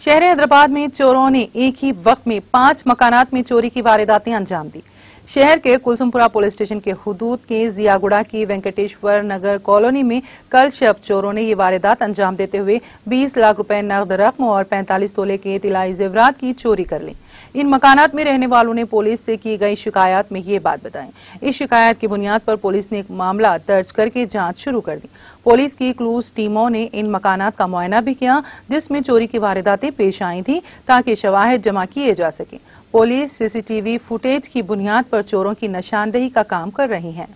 शहर हैदराबाद में चोरों ने एक ही वक्त में 5 मकानात में चोरी की वारदातें अंजाम दी। शहर के कुलसुमपुरा पुलिस स्टेशन के हुदूद के जियागुड़ा की वेंकटेश्वर नगर कॉलोनी में कल शब चोरों ने ये वारदात अंजाम देते हुए 20 लाख रुपए नकद रकम और 45 तोले के तिलाई जेवरात की चोरी कर ली। इन मकानात में रहने वालों ने पुलिस से की गई शिकायत में ये बात बताई। इस शिकायत की बुनियाद पर पुलिस ने एक मामला दर्ज करके जांच शुरू कर दी। पुलिस की क्लूज टीमों ने इन मकानात का मुआयना भी किया जिसमें चोरी की वारदातें पेश आई थी ताकि शवाहिद जमा किए जा सके। पुलिस सीसीटीवी फुटेज की बुनियाद पर चोरों की निशानदेही का काम कर रही है।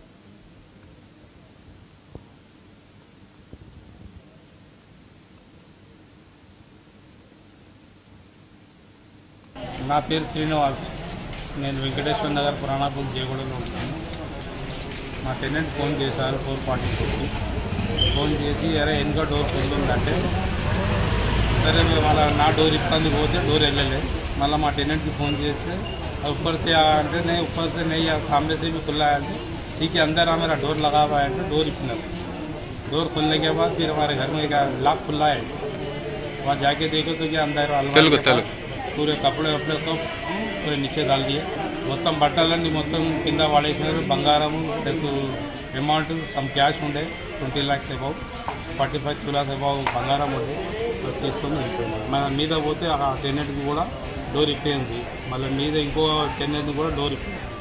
నా పేరు శ్రీనివాస్. నేను వెంకటేశ్వర నగర్ పురాణాపూర్ జయగూడలో ఉంటాను. మా టెనెంట్ ఫోన్ చేశారు 4:40కి. ఫోన్ చేసి అరే వెనక డోర్ खुलुंదంటే సరే మళ్ళీ నా డోర్ ఇబ్బంది పోతే డోర్ వెళ్ళలే. మళ్ళీ మా టెనెంట్కి ఫోन చేస్తే ऊपर से आते नहीं, ऊपर से नहीं, सामने से भी खुला है. ठीक है, अंदर आ मेरा डोर लगा हुआ है तो डोर इतना. डोर खुलने के बाद फिर हमारे घर में क्या लॉक खुला है. वहाँ जाके देखो तो क्या अंदर पूरे कपड़े वपड़े सब पूरे नीचे डाल दिए. మొత్తం బట్టలన్నీ మొత్తం కింద వాడేసినారు. బంగారం ప్లస్ అమౌంట్ సమ్ క్యాష్ ఉండే 20 lakhs అబౌవ్ 45 తులాస్ అబౌవ్ బంగారం ఉండే తీసుకొని వెళ్ళిపోయినారు. మన మీద పోతే ఆ టెనెంట్కి కూడా డోర్ ఇప్పేయింది. మళ్ళీ మీద ఇంకో టెనెంట్ కూడా డోర్ ఇప్పేయింది.